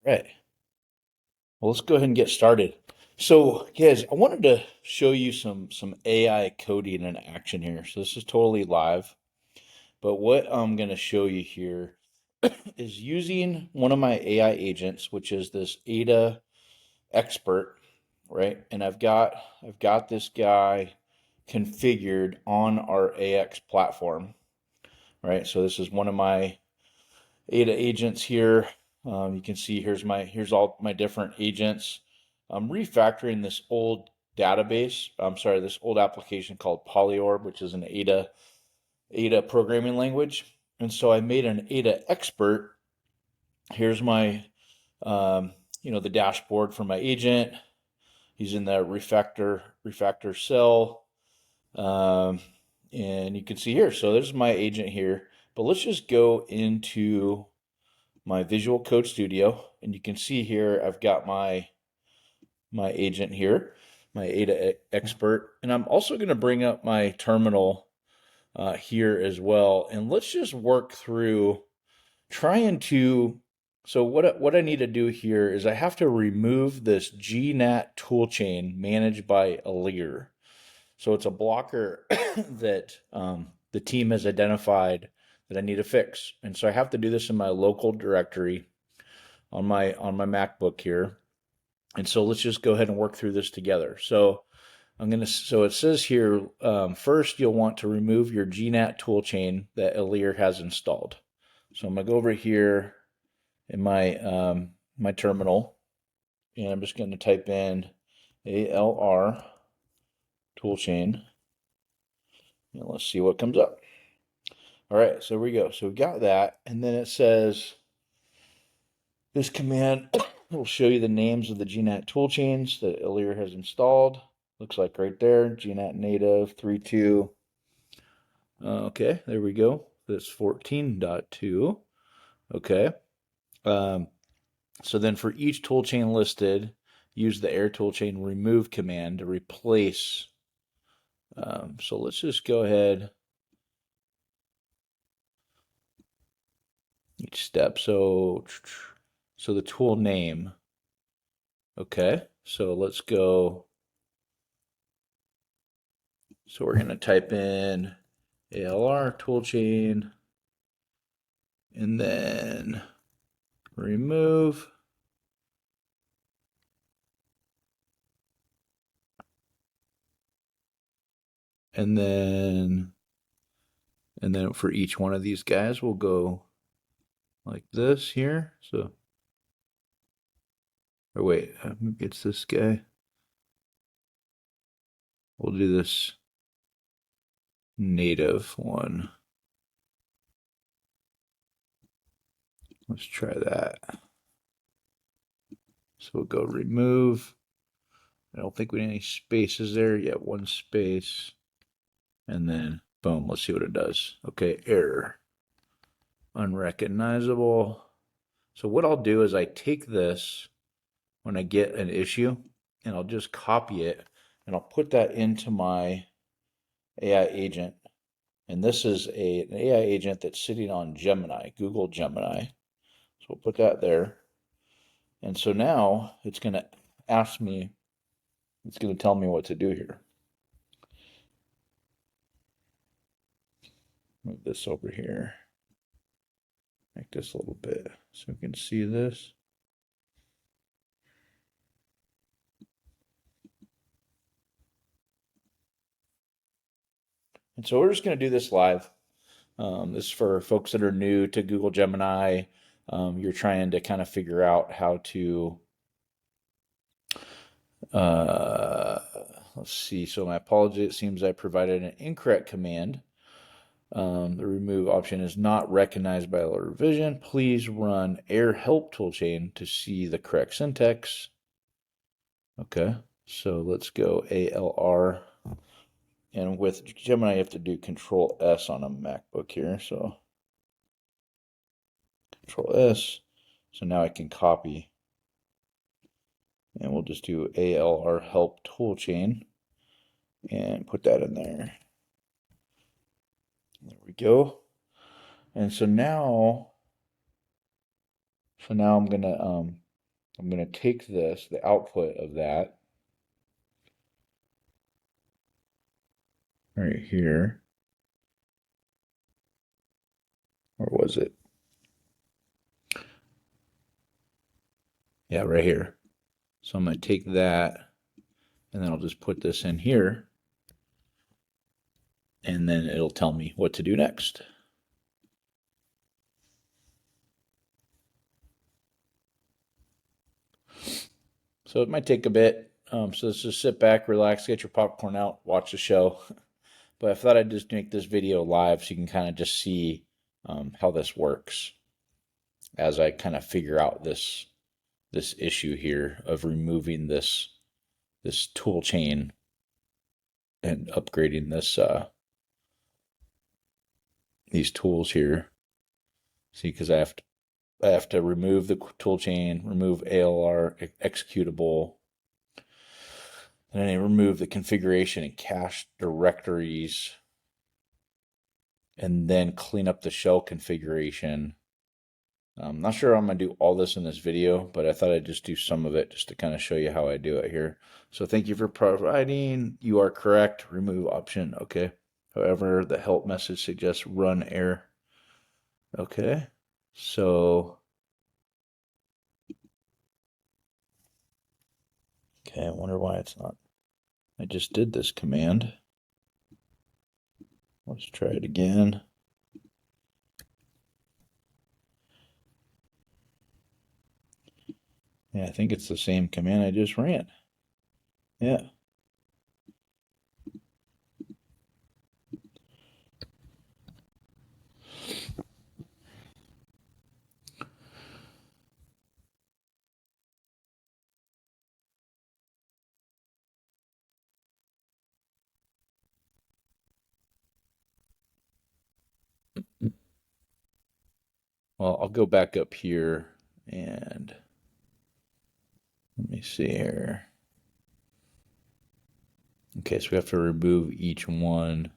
Right. Well, let's go ahead and get started. So, guys, I wanted to show you some AI coding in action here. So this is totally live, but what I'm going to show you here is using one of my AI agents, which is this Ada expert, right? And I've got this guy configured on our AX platform, right? So this is one of my Ada agents here. You can see here's all my different agents. I'm refactoring this old database. I'm sorry, this old application called Polyorb, which is an Ada programming language. And so I made an Ada expert. Here's my the dashboard for my agent. He's in the refactor cell. Um, and you can see here. So there's my agent here. But let's just go into my Visual Code Studio, and you can see here I've got my agent here, my Ada expert, and I'm also going to bring up my terminal here as well, and let's just work through trying to. So what I need to do here is I have to remove this GNAT toolchain managed by Alir. So it's a blocker that the team has identified that I need to fix, and so I have to do this in my local directory on my MacBook here. And so let's just go ahead and work through this together. So it says here, first you'll want to remove your GNAT toolchain that Alir has installed. So I'm gonna go over here in my terminal, and I'm just gonna type in ALR toolchain, and let's see what comes up. All right, so here we go. So we've got that, and then it says this command will show you the names of the GNAT toolchains that Alir has installed. Looks like right there, GNAT native 3.2. Okay, there we go. That's 14.2. Okay. Um, so then for each toolchain listed, use the air toolchain remove command to replace. So let's just go ahead each step. So the tool name. Okay. So let's go. So we're going to type in ALR toolchain and then remove. And then for each one of these guys, we'll go like this here. So, or wait, maybe it's this guy. We'll do this native one. Let's try that. So we'll go remove. I don't think we need any spaces there. Yeah, one space. And then boom, let's see what it does. Okay, error. Unrecognizable. So what I'll do is I take this when I get an issue and I'll just copy it and I'll put that into my AI agent. And this is an AI agent that's sitting on Gemini, Google Gemini. So we'll put that there. And so now it's going to ask me, it's going to tell me what to do here. Move this over here. Make this a little bit so we can see this. And so we're just going to do this live. This is for folks that are new to Google Gemini. You're trying to kind of figure out how to, uh, let's see. So my apology, it seems I provided an incorrect command. The remove option is not recognized by Alert Vision. Please run air help toolchain to see the correct syntax. Okay, so let's go ALR. And with Gemini, you have to do Control S on a MacBook here. So Control S. So now I can copy. And we'll just do ALR help toolchain and put that in there. There we go. And so now I'm gonna I'm going to take this, the output of that, right here. Or was it? Yeah, right here. So I'm going to take that, and then I'll just put this in here, and then it'll tell me what to do next. So it might take a bit. So let's just sit back, relax, get your popcorn out, watch the show. But I thought I'd just make this video live so you can kind of just see how this works as I kind of figure out this issue here of removing this tool chain and upgrading this these tools here. See, because I have to remove the tool chain, remove ALR executable, and then I remove the configuration and cache directories, and then clean up the shell configuration. I'm not sure I'm going to do all this in this video, but I thought I'd just do some of it just to kind of show you how I do it here. So thank you for providing. You are correct. Remove option. Okay. However, the help message suggests run error. Okay. So, okay, I wonder why it's not. I just did this command. Let's try it again. Yeah, I think it's the same command I just ran. Yeah. Well, I'll go back up here and let me see here. Okay, so we have to remove each one.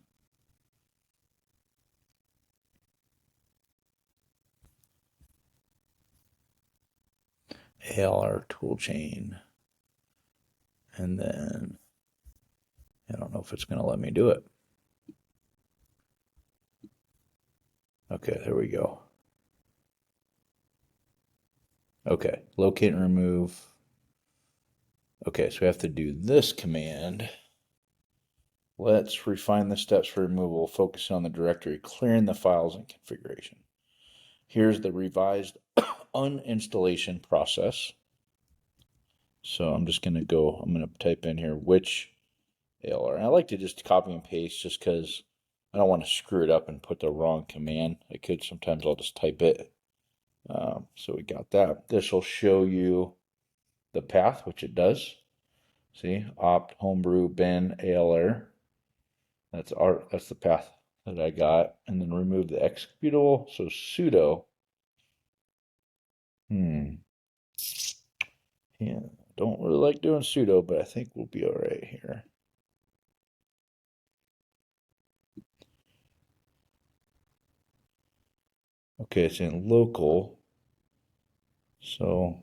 ALR toolchain. And then I don't know if it's going to let me do it. Okay, there we go. Okay, locate and remove. Okay, so we have to do this command. Let's refine the steps for removal, focusing on the directory, clearing the files and configuration. Here's the revised uninstallation process. So I'm just going to go, I'm going to type in here which ALR. And I like to just copy and paste just because I don't want to screw it up and put the wrong command. I could, sometimes I'll just type it. So we got that. This will show you the path, which it does. See, opt, homebrew, bin, ALR. That's the path that I got. And then remove the executable. So sudo. Yeah, don't really like doing sudo, but I think we'll be all right here. Okay, it's in local. So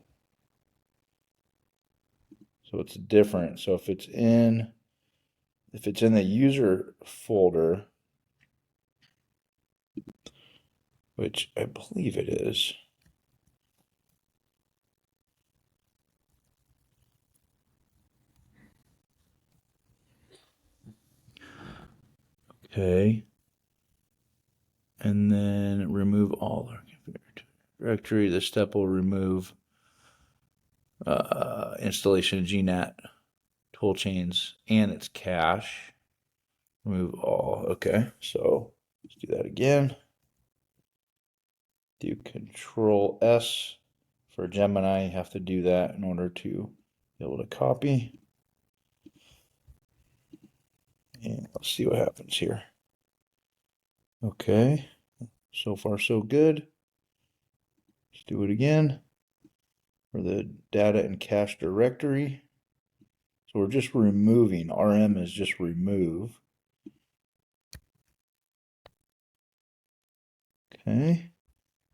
it's different. So if it's in the user folder, which I believe it is. Okay. And then remove all our directory. This step will remove installation of GNAT toolchains and its cache. Remove all. Okay, so let's do that again. Do Control S for Gemini. You have to do that in order to be able to copy. And let's see what happens here. Okay, so far so good. Let's do it again for the data and cache directory. So we're just removing, RM is just remove. Okay,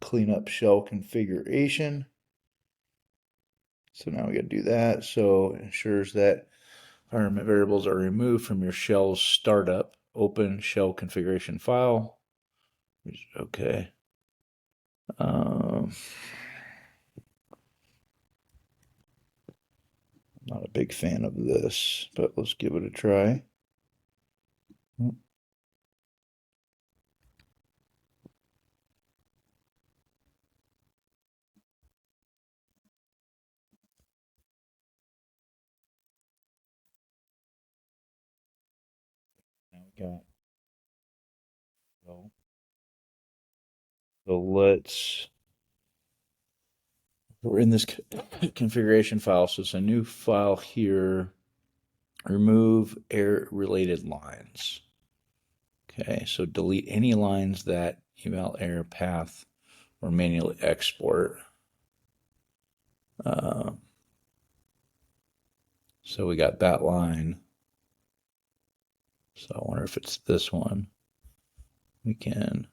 clean up shell configuration. So now we got to do that. So it ensures that environment variables are removed from your shell's startup. Open shell configuration file. Okay. Not a big fan of this, but let's give it a try. Now we got, so we're in this configuration file. So it's a new file here. Remove error related lines. Okay, so delete any lines that eval error path or manually export. So we got that line. So I wonder if it's this one. We can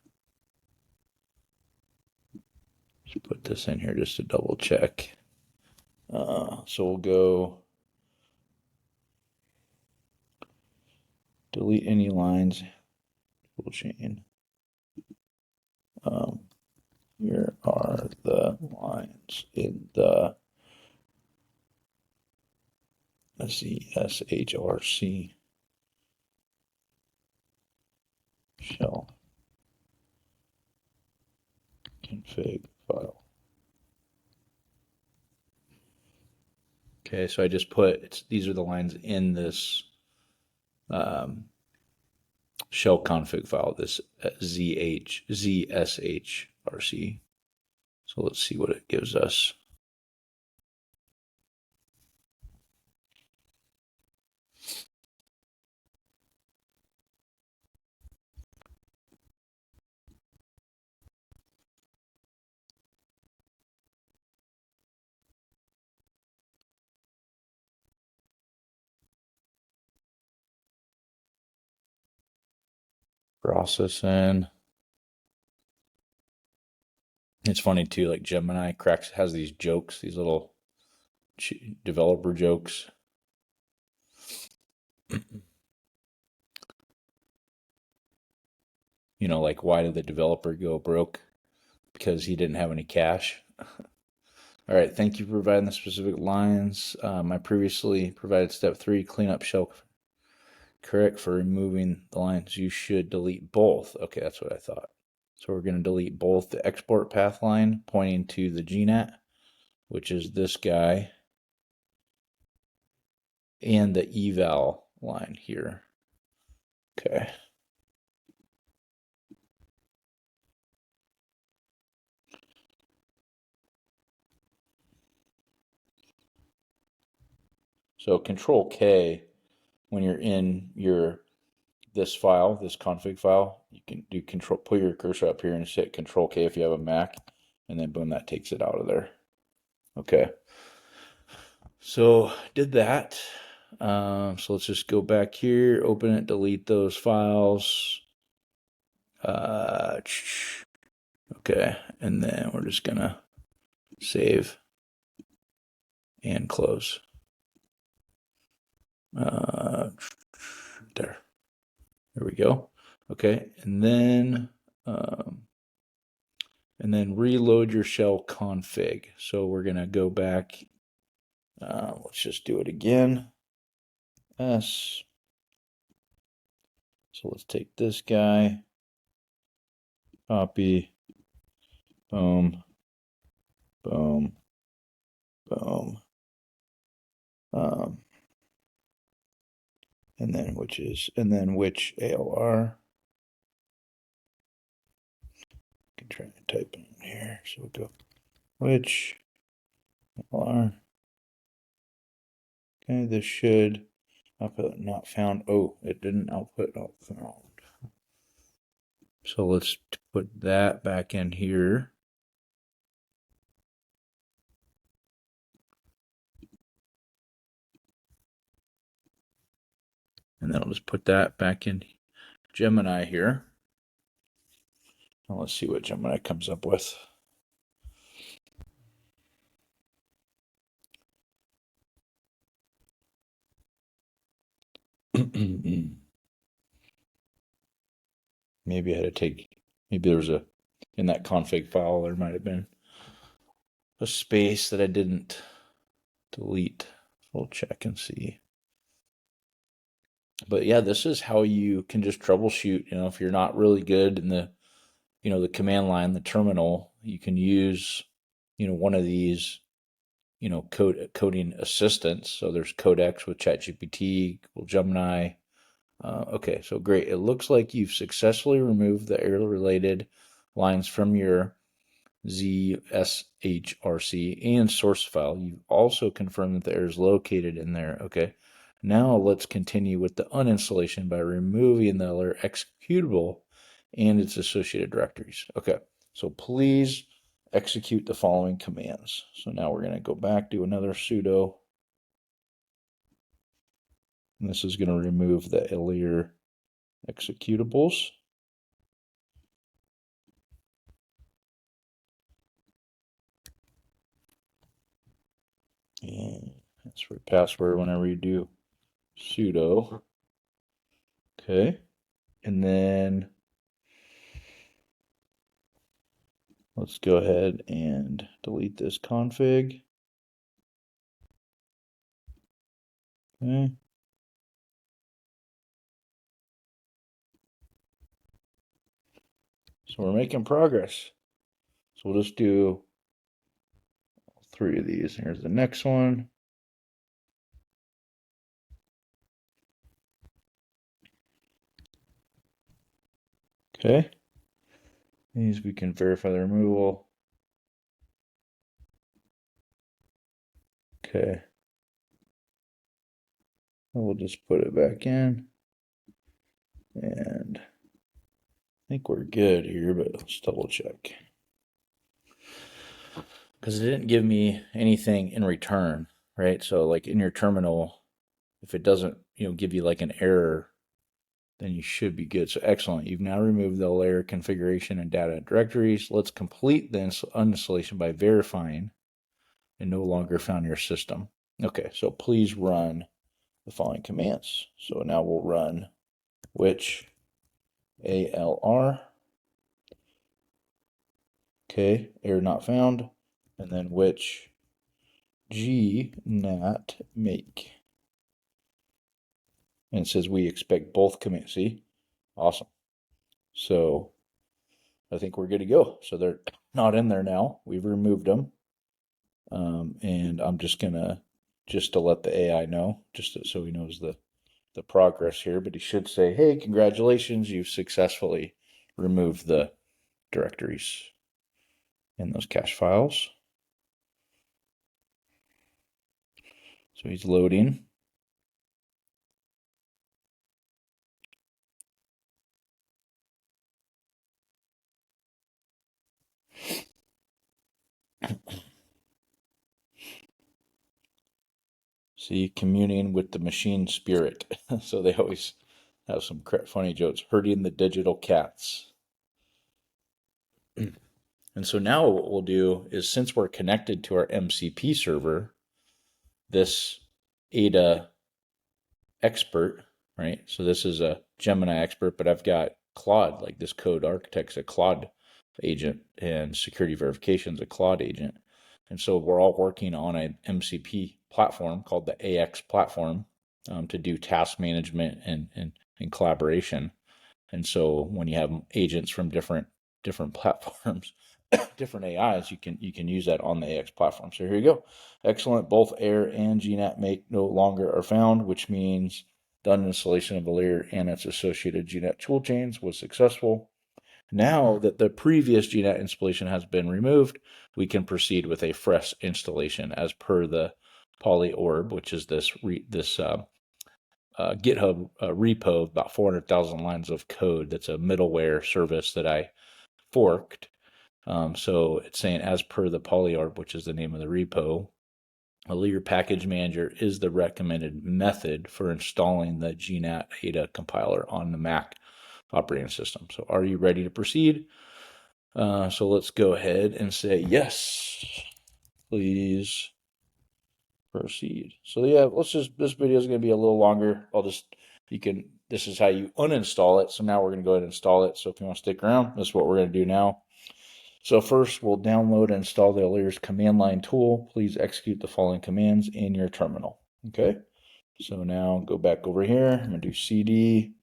just put this in here just to double check. So we'll go delete any lines, toolchain. Here are the lines in the SHRC shell config file. Okay, so I just put these are the lines in this shell config file, this ZSHRC. So let's see what it gives us. Processing. It's funny too, like Gemini has these jokes, these little developer jokes. You know, like why did the developer go broke? Because he didn't have any cash. All right, thank you for providing the specific lines. I previously provided step 3, clean up shell. Correct for removing the lines. You should delete both. Okay, that's what I thought. So we're going to delete both the export path line pointing to the GNAT, which is this guy, and the eval line here. Okay. So Control K, when you're in this file, this config file, you can do put your cursor up here and hit Control K if you have a Mac, and then boom, that takes it out of there. Okay. So did that. So let's just go back here, open it, delete those files. Okay, and then we're just gonna save and close. There we go. Okay, and then reload your shell config. So we're gonna go back. Let's just do it again. S. So let's take this guy, copy, boom, boom, boom, and then which ALR. I can try and type it in here. So we'll go which ALR. Okay, this should output not found. Oh, it didn't output not found. So let's put that back in here. And then I'll just put that back in Gemini here. Now let's see what Gemini comes up with. Maybe I had to maybe there was in that config file, there might have been a space that I didn't delete. We'll check and see. But yeah, this is how you can just troubleshoot. If you're not really good in the command line, the terminal, you can use, one of these, coding assistants. So there's Codex with ChatGPT, Google Gemini. Okay, so great. It looks like you've successfully removed the error-related lines from your ZSHRC and source file. You've also confirmed that the error is located in there. Okay. Now let's continue with the uninstallation by removing the error executable and its associated directories. Okay. So please execute the following commands. So now we're going to go back, do another sudo. And this is going to remove the earlier executables. And that's for password whenever you do sudo. Okay. And then let's go ahead and delete this config. Okay. So we're making progress. So we'll just do 3 of these. Here's the next one. Okay. These we can verify the removal. Okay. We'll just put it back in. And I think we're good here, but let's double check. Because it didn't give me anything in return, right? So like in your terminal, if it doesn't, give you like an error, then you should be good. So excellent. You've now removed the layer configuration and data directories. Let's complete the uninstallation by verifying and no longer found your system. Okay, so please run the following commands. So now we'll run which ALR. Okay, error not found. And then which GNAT make. And it says we expect both commands. See? Awesome. So I think we're good to go. So they're not in there now. We've removed them. And I'm just gonna to let the AI know, so he knows the progress here. But he should say, "Hey, congratulations! You've successfully removed the directories in those cache files." So he's loading. See, communing with the machine spirit. So they always have some funny jokes. Herding the digital cats. And so now what we'll do is, since we're connected to our MCP server, this Ada expert, right? So this is a Gemini expert, but I've got Claude, like this code architect's a Claude agent and security verification's a Claude agent. And so we're all working on an MCP platform called the AX platform to do task management and collaboration. And so when you have agents from different platforms, different AIs, you can use that on the AX platform. So here you go. Excellent. Both AIR and GNAT make no longer are found, which means the uninstallation of the layer and its associated GNAT toolchains was successful. Now that the previous GNAT installation has been removed, we can proceed with a fresh installation as per the polyorb, which is this GitHub repo, about 400,000 lines of code. That's a middleware service that I forked. So it's saying, as per the polyorb, which is the name of the repo, a Lear package manager is the recommended method for installing the GNAT Ada compiler on the Mac operating system. So are you ready to proceed? So let's go ahead and say yes, please proceed. So yeah, this video is going to be a little longer. I'll just this is how you uninstall it. So now we're going to go ahead and install it. So if you want to stick around, that's what we're going to do now. So first we'll download and install the Alert's command line tool. Please execute the following commands in your terminal. Okay. So now go back over here. I'm going to do CD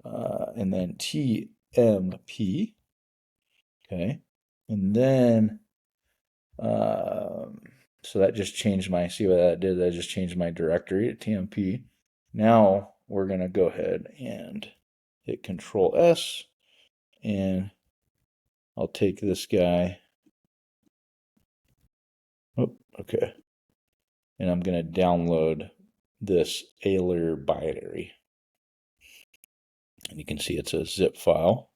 and then TMP. Okay. And then, so that just changed see what that did? That just changed my directory to TMP. Now we're going to go ahead and hit Control S, and I'll take this guy. Oh, okay. And I'm going to download this Alert binary. And you can see it's a zip file.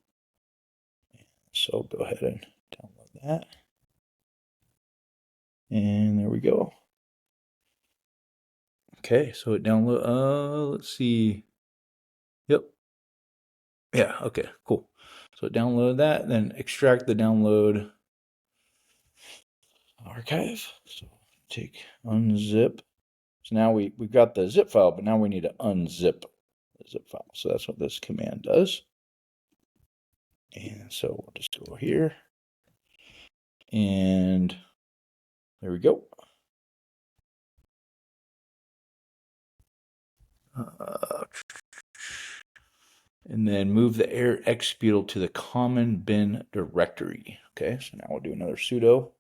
So go ahead and download that. And there we go. Okay, so it download, let's see. Yep. Yeah, okay, cool. So download that, then extract the download archive. So take unzip. So now we've got the zip file, but now we need to unzip the zip file. So that's what this command does. And so we'll just go here. And there we go. And then move the error executable to the common bin directory. Okay, so now we'll do another sudo.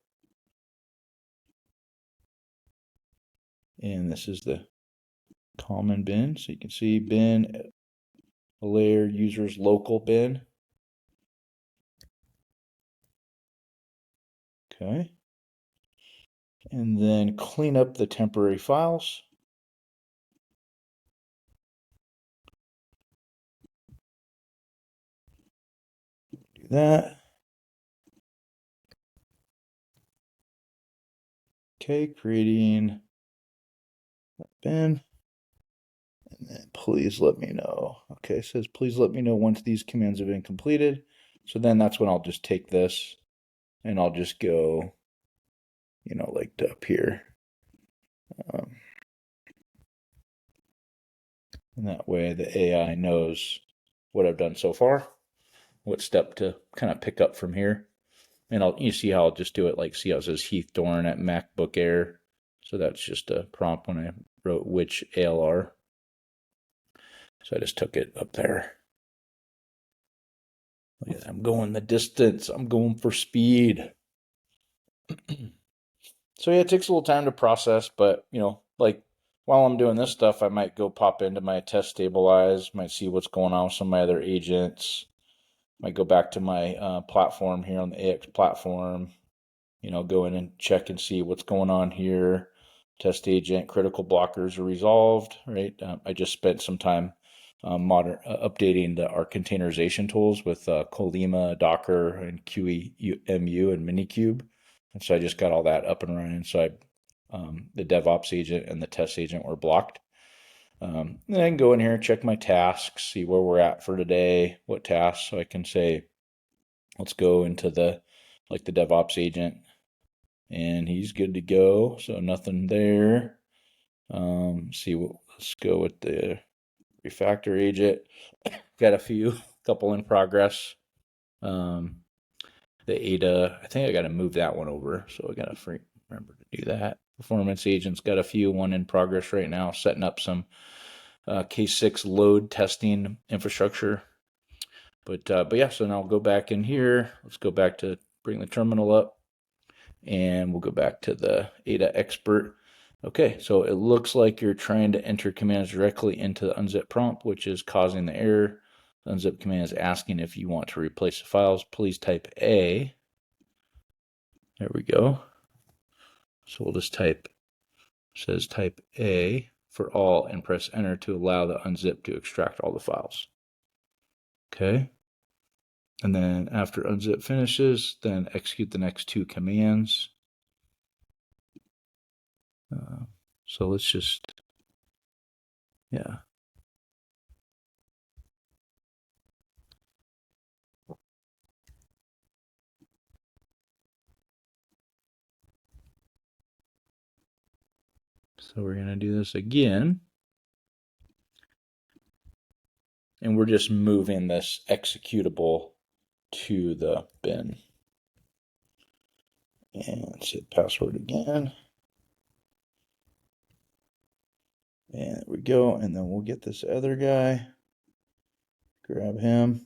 And this is the common bin. So you can see bin, layer, users, local bin. Okay. And then clean up the temporary files. Do that. Okay, creating that bin. And then please let me know. Okay, it says please let me know once these commands have been completed. So then that's when I'll just take this and I'll just go, like to up here. And that way the AI knows what I've done so far, what step to kind of pick up from here. And you see how I'll just do it, like, see how it says Heath Dorn at MacBook Air. So that's just a prompt when I wrote which ALR. So I just took it up there. I'm going the distance. I'm going for speed. So yeah, it takes a little time to process, but like while I'm doing this stuff, I might go pop into my test stabilize, might see what's going on with some of my other agents, might go back to my platform here on the AX platform, go in and check and see what's going on here. Test agent critical blockers are resolved, right? I just spent some time updating our containerization tools with Colima, Docker, and QEMU and Minikube. And so I just got all that up and running. So the DevOps agent and the test agent were blocked. Then I can go in here and check my tasks, see where we're at for today, what tasks. So I can say, let's go into the DevOps agent, and he's good to go. So nothing there. Let's go with the refactor agent. Got couple in progress. The Ada, I think I got to move that one over, so I got to remember to do that. Performance agents got one in progress right now, setting up some K6 load testing infrastructure. But yeah, so now I'll go back in here. Let's go back to bring the terminal up, and we'll go back to the Ada expert. Okay, so it looks like you're trying to enter commands directly into the unzip prompt, which is causing the error. The unzip command is asking if you want to replace the files. Please type A. There we go. So we'll just type A for all and press enter to allow the unzip to extract all the files. Okay. And then after unzip finishes, then execute the next two commands. So let's just, yeah. So we're going to do this again. and we're just moving this executable to the bin. And say password again. And there we go. And then we'll get this other guy, grab him.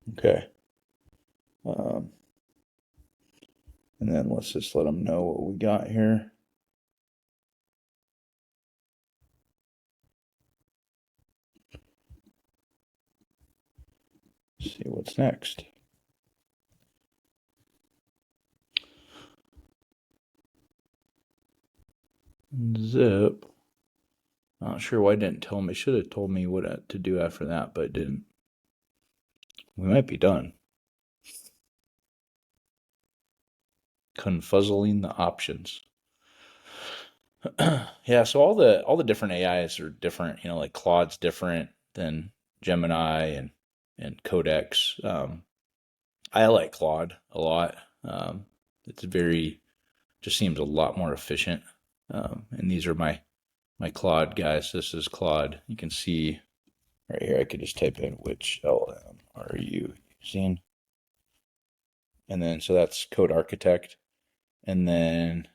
Okay. And then let's just let them know what we got here. See what's next. Zip. Not sure why it didn't tell me. It should have told me what to do after that, but it didn't. We might be done. Confuzzling the options. Yeah, so all the different AIs are different. Like Claude's different than Gemini and Codex. I like Claude a lot. It's just seems a lot more efficient. And these are my Claude guys. This is Claude. You can see right here. I could just type in which LM are you using, and then so that's Code Architect, and then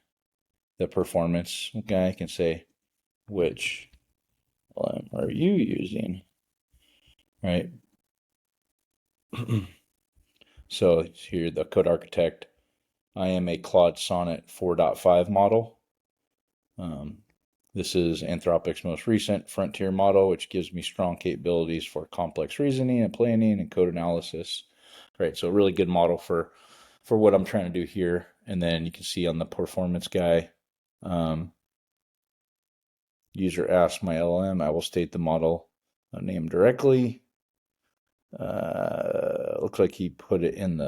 the performance guy can say which LM are you using, right? So here, the Code Architect. I am a Claude Sonnet 4.5 model. This is Anthropic's most recent frontier model, which gives me strong capabilities for complex reasoning and planning and code analysis. Right, so a really good model for what I'm trying to do here. And then you can see on the performance guy, user asks my LLM, I will state the model name directly. Looks like he put it in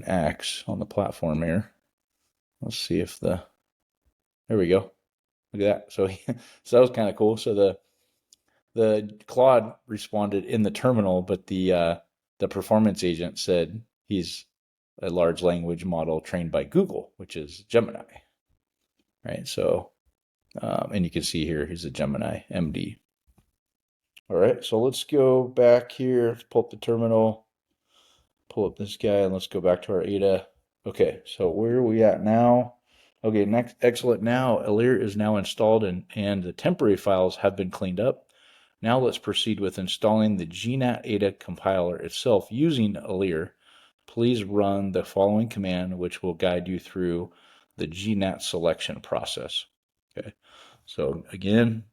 X on the platform here. Let's see if there we go. Look at that. So that was kind of cool. So the Claude responded in the terminal, but the performance agent said he's a large language model trained by Google, which is Gemini, right? So, and you can see here, he's a Gemini MD. All right, so let's go back here. Let's pull up the terminal, pull up this guy, and let's go back to our Ada. Okay, so where are we at now? Okay, next, excellent. Now, Alir is now installed and the temporary files have been cleaned up. Now let's proceed with installing the GNAT Ada compiler itself using Alir. Please run the following command, which will guide you through the GNAT selection process. Okay, so again,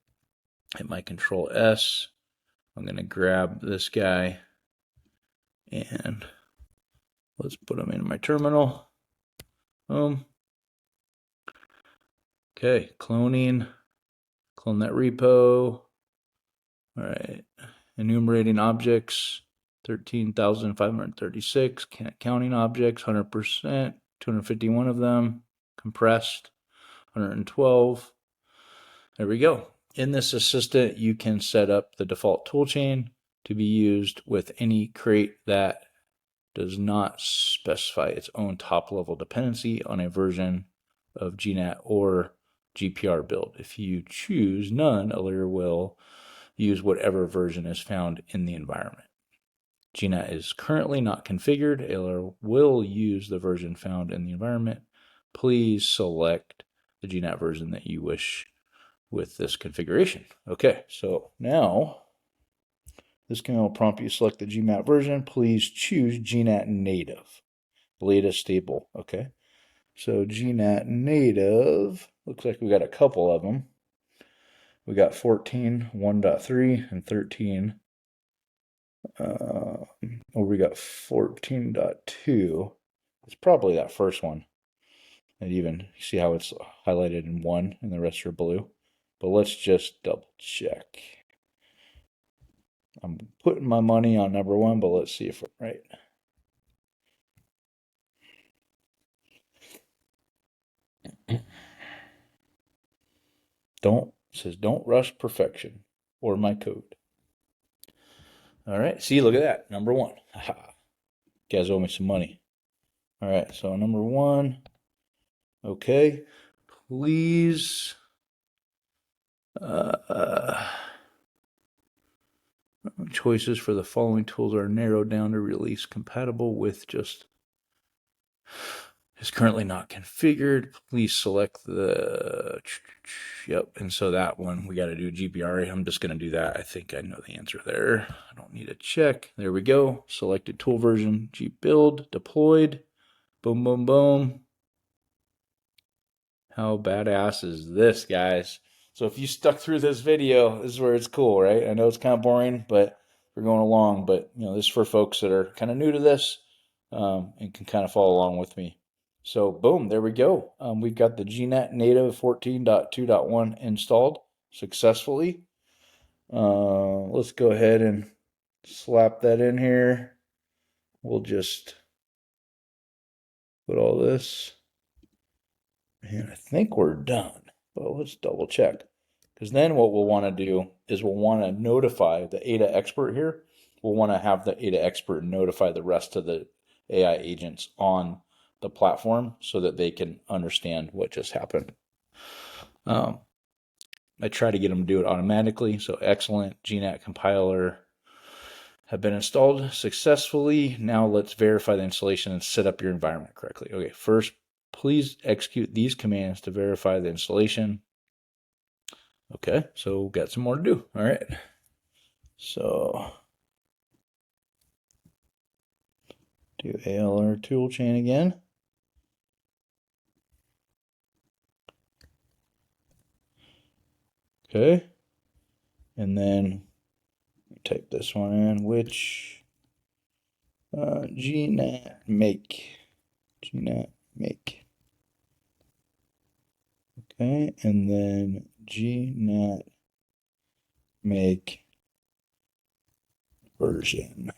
hit my Control S. I'm going to grab this guy and let's put him in my terminal. Boom. Okay, cloning, clone that repo. All right, enumerating objects, 13,536, counting objects, 100%, 251 of them, compressed, 112. There we go. In this assistant, you can set up the default toolchain to be used with any crate that does not specify its own top-level dependency on a version of GNAT or GPR build. If you choose none, Alir will use whatever version is found in the environment. GNAT is currently not configured. Alir will use the version found in the environment. Please select the GNAT version that you wish with this configuration. Okay, so now this command will prompt you to select the GNAT version. Please choose GNAT native, latest stable. Okay, so GNAT native, looks like we got a couple of them. We got 14, 1.3, and 13. We got 14.2. It's probably that first one. And even see how it's highlighted in 1 and the rest are blue. But let's just double check. I'm putting my money on number 1, but let's see if we're right. It says don't rush perfection or my code. All right, see, look at that, number 1. Haha. You guys owe me some money. All right, so number one, okay, please choices for the following tools are narrowed down to release compatible with just is currently not configured. Please select the, yep. And so that one, we got to do GPRA. I'm just going to do that. I think I know the answer there. I don't need a check. There we go. Selected tool version, G build, deployed. Boom, boom, boom. How badass is this, guys? So if you stuck through this video, this is where it's cool, right? I know it's kind of boring, but we're going along. But this is for folks that are kind of new to this and can kind of follow along with me. So boom, there we go. We've got the GNAT native 14.2.1 installed successfully. Let's go ahead and slap that in here. We'll just put all this. And I think we're done, but let's double check. Because then what we'll want to do is we'll want to notify the ADA expert here. We'll want to have the ADA expert notify the rest of the AI agents on the platform so that they can understand what just happened. I try to get them to do it automatically. So excellent. GNAT compiler have been installed successfully. Now let's verify the installation and set up your environment correctly. Okay, first, please execute these commands to verify the installation. Okay, so got some more to do. All right. So do ALR toolchain again. Okay. And then type this one in, which GNAT make. GNAT make. Okay, and then GNAT make version.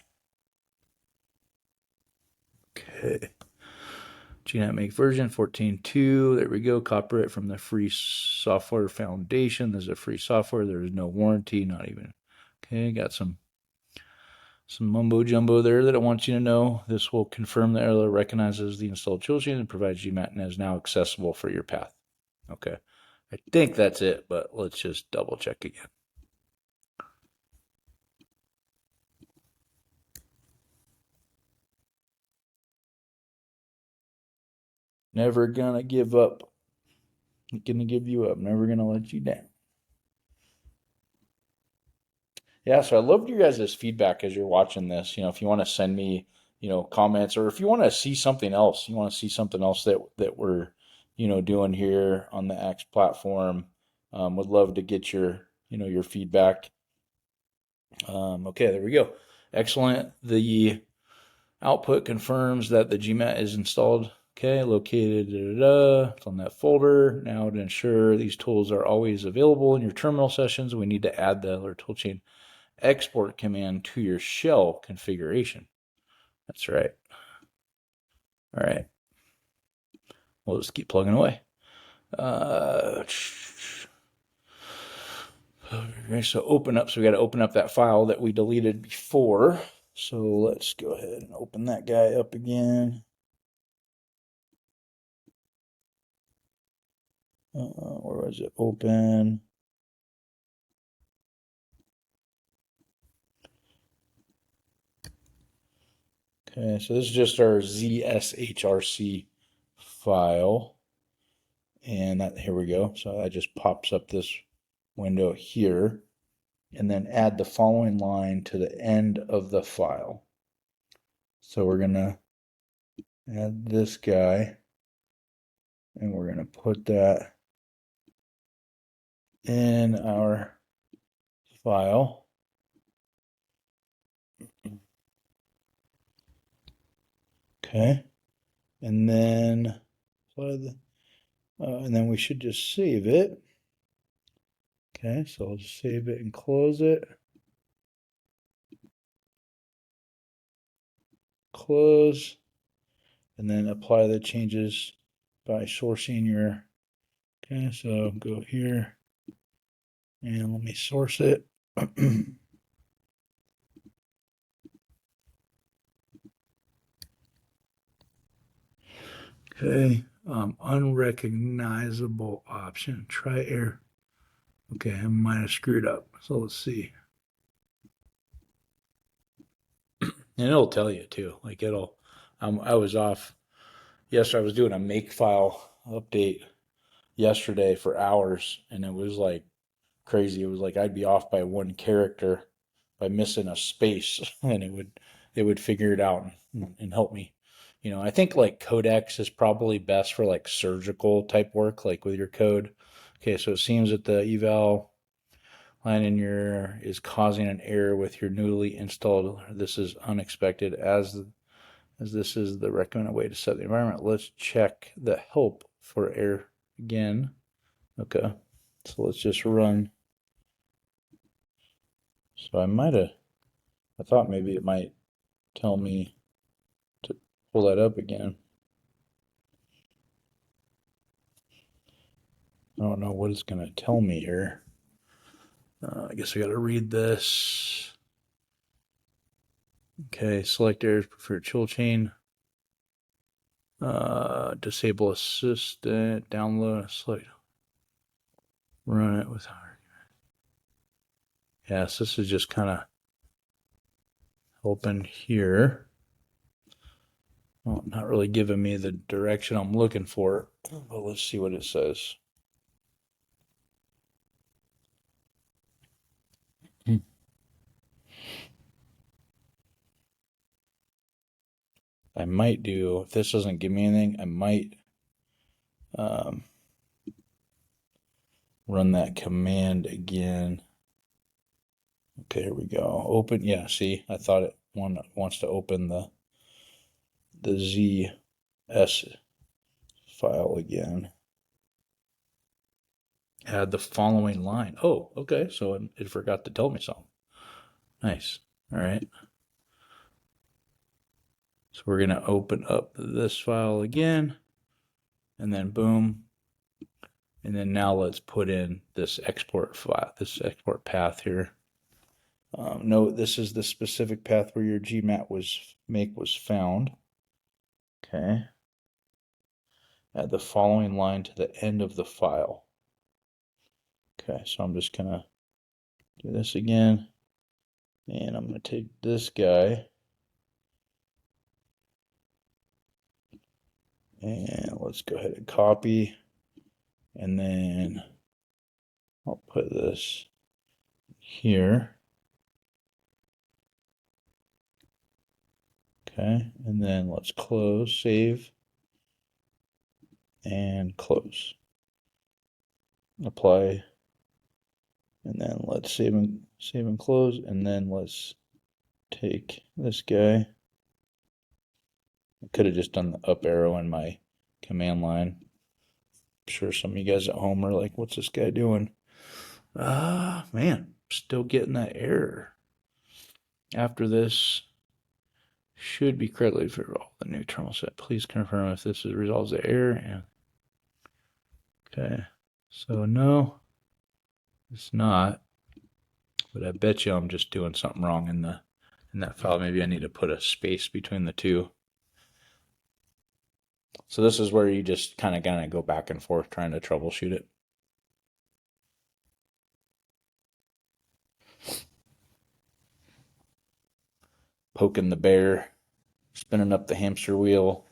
Okay. GNAT make version 14.2. There we go. Copyright from the Free Software Foundation. This is a free software. There is no warranty, not even. Okay, got some mumbo jumbo there that I want you to know. This will confirm that ERLA recognizes the installed toolchain and provides GNAT and is now accessible for your path. Okay, I think that's it, but let's just double check again. Never gonna give up. I'm gonna give you up. Never gonna let you down. Yeah, so I loved your guys' feedback as you're watching this. If you want to send me, comments, or if you want to see something else, that we're, doing here on the X platform, would love to get your feedback. Okay, there we go. Excellent. The output confirms that the GMAT is installed. Okay, located, it's on that folder. Now to ensure these tools are always available in your terminal sessions, we need to add the toolchain export command to your shell configuration. That's right. All right. We'll just keep plugging away. So open up. So we got to open up that file that we deleted before. So let's go ahead and open that guy up again. Where was it? Open. Okay, so this is just our ZSHRC file. And here we go. So that just pops up this window here. And then add the following line to the end of the file. So we're going to add this guy. And we're going to put that in our file. Okay. And then we should just save it. Okay, so I'll just save it and close it. Close. And then apply the changes by sourcing your. Okay, so go here and let me source it. Okay, unrecognizable option. Try error. Okay, I might have screwed up. So let's see. And it'll tell you too. Like it'll. I was off yesterday. I was doing a makefile update yesterday for hours, and it was like crazy. It was like I'd be off by one character by missing a space, and it would figure it out and help me. I think like Codex is probably best for like surgical type work, like with your code. Okay, so it seems that the eval line in your is causing an error with your newly installed. This is unexpected as this is the recommended way to set the environment. Let's check the help for error again. Okay, so let's just run. So I thought maybe it might tell me to pull that up again. I don't know what it's going to tell me here. I guess I got to read this. Okay, select errors, prefer toolchain. Disable assistant, download, select, run it with argument. Yes, this is just kind of open here. Well, not really giving me the direction I'm looking for, but let's see what it says. I might do, if this doesn't give me anything, I might run that command again. Okay, here we go. Open, yeah, see, I thought it wants to open the ZS file again. Add the following line. Oh, okay, so it forgot to tell me something. Nice. All right. So we're going to open up this file again, and then boom. And then now let's put in this export file, this export path here. No, this is the specific path where your GNAT was found. Okay. Add the following line to the end of the file. Okay, so I'm just gonna do this again, and I'm gonna take this guy, and let's go ahead and copy, and then I'll put this here. Okay, and then let's close, save, and close. Apply, and then let's save and close, and then let's take this guy. I could have just done the up arrow in my command line. I'm sure some of you guys at home are like, what's this guy doing? Man, still getting that error. After this, should be correctly for all the new terminal set. Please confirm if this resolves the error. And okay, so no, it's not. But I bet you I'm just doing something wrong in that file. Maybe I need to put a space between the two. So this is where you just kind of go back and forth trying to troubleshoot it. Poking the bear, spinning up the hamster wheel.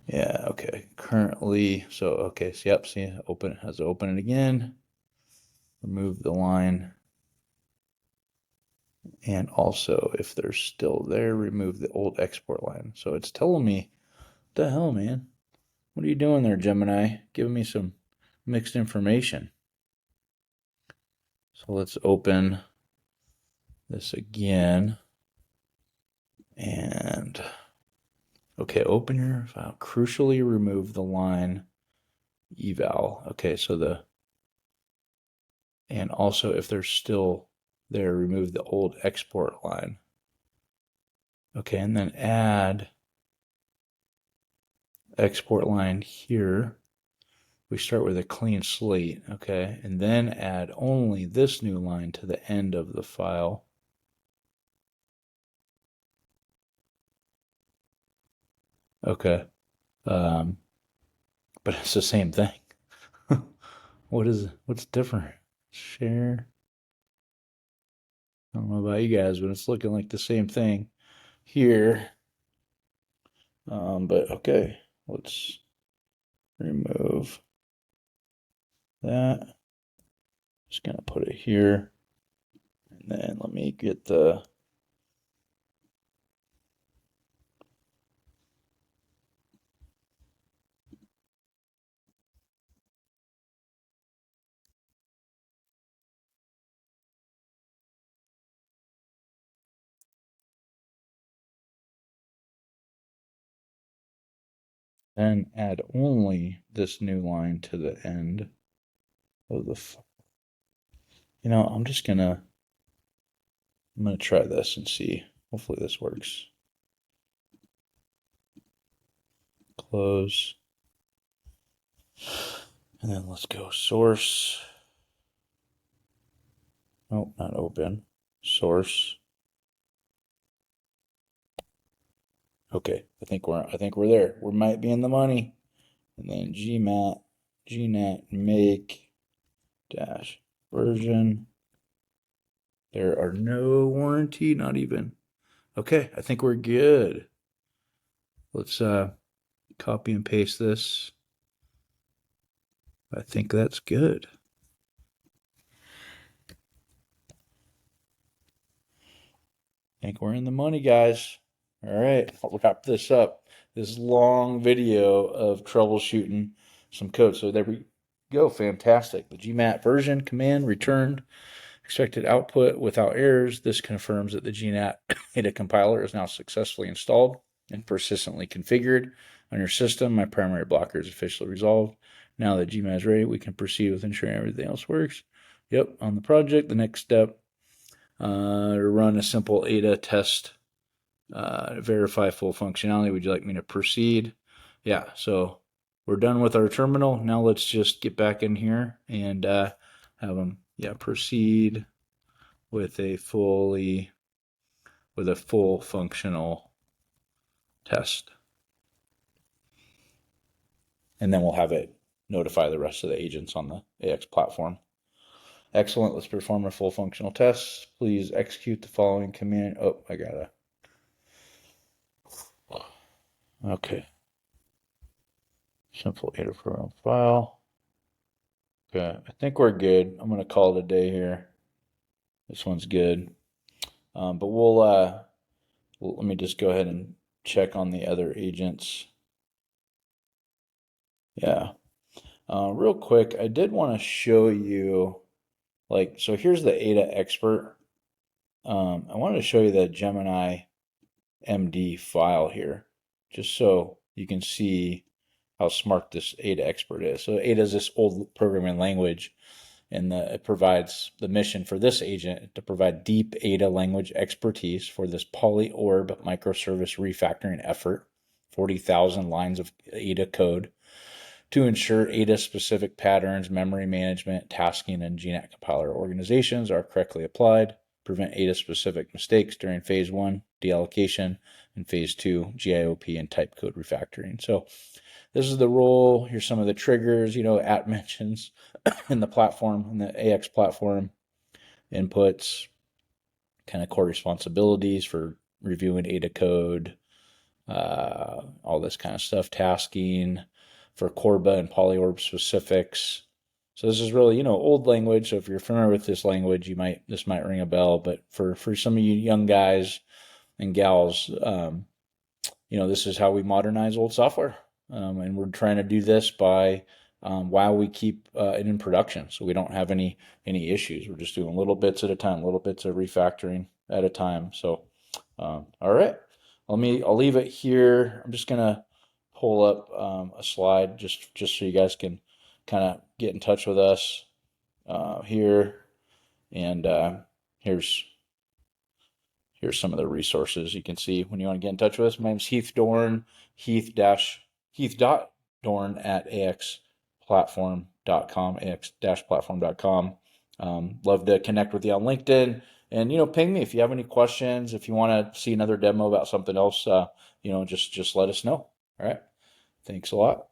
Yeah, okay. Currently, so okay, so yep, see, has to open it again. Remove the line. And also, if they're still there, remove the old export line. So it's telling me, what the hell, man? What are you doing there, Gemini? Giving me some mixed information. So let's open this again. And okay, open your file. Crucially remove the line eval. Okay, so and also if they're still there, remove the old export line. Okay, and then add export line here. We start with a clean slate, okay, and then add only this new line to the end of the file. Okay. Um, but it's the same thing. What's different? Share. I don't know about you guys, but it's looking like the same thing here. But okay, let's remove that. Just gonna put it here. And then let me get the then add only this new line to the end of the. I'm gonna try this and see. Hopefully this works. Close. And then let's go source. Oh, not open. Source. Okay, I think we're there. We might be in the money. And then GNAT make dash version. There are no warranty, not even. Okay, I think we're good. Let's copy and paste this. I think that's good. I think we're in the money, guys. All right, I'll wrap this up. This long video of troubleshooting some code. So there we go. Fantastic. The GNAT version command returned expected output without errors. This confirms that the GNAT data compiler is now successfully installed and persistently configured on your system. My primary blocker is officially resolved. Now that GNAT is ready, we can proceed with ensuring everything else works. Yep, on the project, the next step, run a simple ADA test, verify full functionality. Would you like me to proceed? Yeah, so we're done with our terminal. Now let's just get back in here and have them, proceed with a full functional test. And then we'll have it notify the rest of the agents on the AX platform. Excellent. Let's perform a full functional test. Please execute the following command. Oh, I gotta. Okay. Simple ADA program file. Okay, I think we're good. I'm gonna call it a day here. This one's good. But let me just go ahead and check on the other agents. Yeah. Real quick, I did want to show you, so here's the ADA expert. I wanted to show you the Gemini MD file here, just so you can see how smart this ADA expert is. So ADA is this old programming language, and it provides the mission for this agent to provide deep ADA language expertise for this polyORB microservice refactoring effort, 40,000 lines of ADA code, to ensure ADA-specific patterns, memory management, tasking, and GNAT compiler organizations are correctly applied, prevent ADA-specific mistakes during Phase 1, deallocation, and Phase 2, GIOP, and type code refactoring. So this is the role. Here's some of the triggers, at mentions in the platform, in the AX platform, inputs, kind of core responsibilities for reviewing ADA code, all this kind of stuff, tasking for Corba and polyORB specifics. So this is really, old language. So if you're familiar with this language, this might ring a bell. But for some of you young guys and gals, this is how we modernize old software. And we're trying to do this by while we keep it in production, so we don't have any issues. We're just doing little bits at a time, little bits of refactoring at a time. So, all right, I'll leave it here. I'm just gonna pull up a slide just so you guys can kind of get in touch with us here, and here's some of the resources you can see when you want to get in touch with us. My name's Heath Dorn, Heath.Dorn at axplatform.com, ax-platform.com. Love to connect with you on LinkedIn, and ping me if you have any questions. If you want to see another demo about something else, just let us know. All right. Thanks a lot.